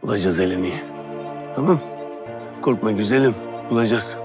Bulacağız Eleni'yi. Tamam. Korkma güzelim. Bulacağız.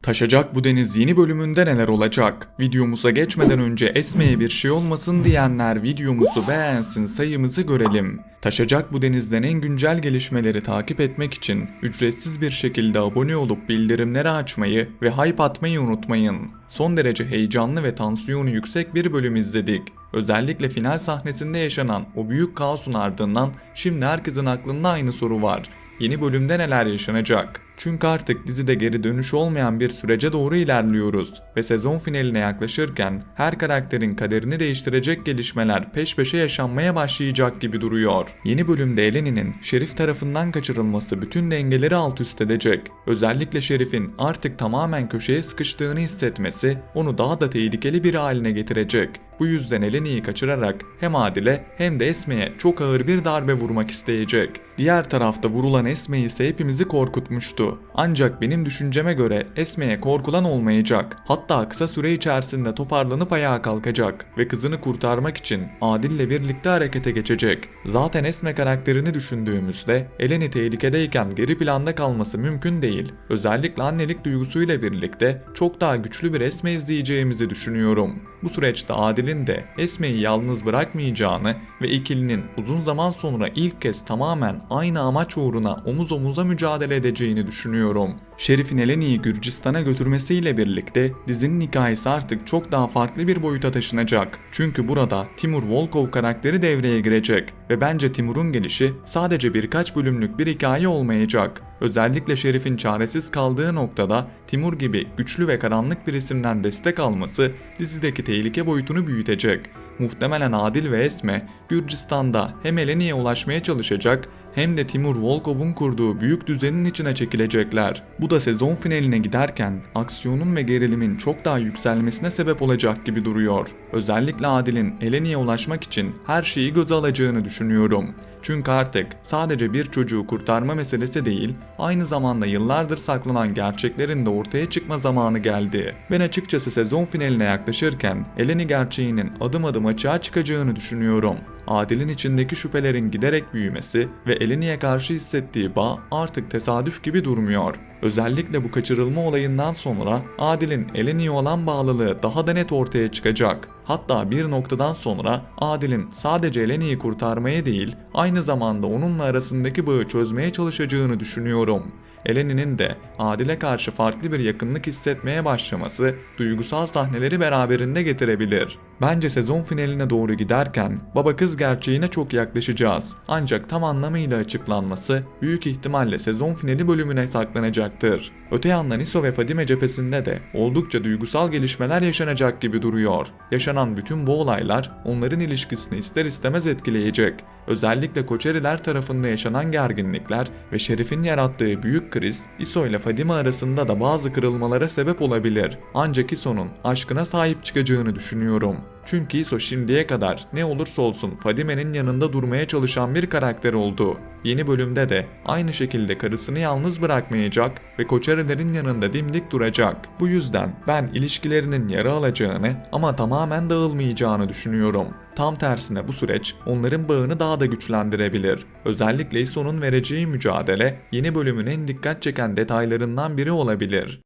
Taşacak Bu Deniz yeni bölümünde neler olacak? Videomuza geçmeden önce Esme'ye bir şey olmasın diyenler videomuzu beğensin, sayımızı görelim. Taşacak Bu Deniz'den en güncel gelişmeleri takip etmek için ücretsiz bir şekilde abone olup bildirimleri açmayı ve hype atmayı unutmayın. Son derece heyecanlı ve tansiyonu yüksek bir bölüm izledik. Özellikle final sahnesinde yaşanan o büyük kaosun ardından şimdi herkesin aklında aynı soru var. Yeni bölümde neler yaşanacak? Çünkü artık dizide geri dönüş olmayan bir sürece doğru ilerliyoruz ve sezon finaline yaklaşırken her karakterin kaderini değiştirecek gelişmeler peş peşe yaşanmaya başlayacak gibi duruyor. Yeni bölümde Eleni'nin Şerif tarafından kaçırılması bütün dengeleri alt üst edecek. Özellikle Şerif'in artık tamamen köşeye sıkıştığını hissetmesi onu daha da tehlikeli bir haline getirecek. Bu yüzden Eleni'yi kaçırarak hem Adil'e hem de Esme'ye çok ağır bir darbe vurmak isteyecek. Diğer tarafta vurulan Esme ise hepimizi korkutmuştu. Ancak benim düşünceme göre Esme'ye korkulan olmayacak. Hatta kısa süre içerisinde toparlanıp ayağa kalkacak ve kızını kurtarmak için Adil'le birlikte harekete geçecek. Zaten Esme karakterini düşündüğümüzde Eleni tehlikedeyken geri planda kalması mümkün değil. Özellikle annelik duygusuyla birlikte çok daha güçlü bir Esme izleyeceğimizi düşünüyorum. Bu süreçte Adil'in de Esme'yi yalnız bırakmayacağını ve ikilinin uzun zaman sonra ilk kez tamamen aynı amaç uğruna omuz omuza mücadele edeceğini düşünüyorum. Şerif'in Eleni'yi Gürcistan'a götürmesiyle birlikte dizinin hikayesi artık çok daha farklı bir boyuta taşınacak. Çünkü burada Timur Volkov karakteri devreye girecek ve bence Timur'un gelişi sadece birkaç bölümlük bir hikaye olmayacak. Özellikle Şerif'in çaresiz kaldığı noktada Timur gibi güçlü ve karanlık bir isimden destek alması dizideki tehlike boyutunu büyütecek. Muhtemelen Adil ve Esme Gürcistan'da hem Eleni'ye ulaşmaya çalışacak hem de Timur Volkov'un kurduğu büyük düzenin içine çekilecekler. Bu da sezon finaline giderken aksiyonun ve gerilimin çok daha yükselmesine sebep olacak gibi duruyor. Özellikle Adil'in Eleni'ye ulaşmak için her şeyi göze alacağını düşünüyorum. Çünkü artık sadece bir çocuğu kurtarma meselesi değil, aynı zamanda yıllardır saklanan gerçeklerin de ortaya çıkma zamanı geldi. Ben açıkçası sezon finaline yaklaşırken Eleni gerçeğinin adım adım açığa çıkacağını düşünüyorum. Adil'in içindeki şüphelerin giderek büyümesi ve Eleni'ye karşı hissettiği bağ artık tesadüf gibi durmuyor. Özellikle bu kaçırılma olayından sonra Adil'in Eleni'ye olan bağlılığı daha da net ortaya çıkacak. Hatta bir noktadan sonra Adil'in sadece Eleni'yi kurtarmaya değil, aynı zamanda onunla arasındaki bağı çözmeye çalışacağını düşünüyorum. Eleni'nin de Adil'e karşı farklı bir yakınlık hissetmeye başlaması duygusal sahneleri beraberinde getirebilir. Bence sezon finaline doğru giderken baba kız gerçeğine çok yaklaşacağız. Ancak tam anlamıyla açıklanması büyük ihtimalle sezon finali bölümüne saklanacaktır. Öte yandan İso ve Fadime cephesinde de oldukça duygusal gelişmeler yaşanacak gibi duruyor. Yaşanan bütün bu olaylar onların ilişkisini ister istemez etkileyecek. Özellikle Koçeriler tarafında yaşanan gerginlikler ve Şerif'in yarattığı büyük kriz İso ile Fadime arasında da bazı kırılmalara sebep olabilir. Ancak İso'nun aşkına sahip çıkacağını düşünüyorum. Çünkü İso şimdiye kadar ne olursa olsun Fadime'nin yanında durmaya çalışan bir karakter oldu. Yeni bölümde de aynı şekilde karısını yalnız bırakmayacak ve Koçerilerin yanında dimdik duracak. Bu yüzden ben ilişkilerinin yara alacağını ama tamamen dağılmayacağını düşünüyorum. Tam tersine bu süreç onların bağını daha da güçlendirebilir. Özellikle İso'nun vereceği mücadele yeni bölümün en dikkat çeken detaylarından biri olabilir.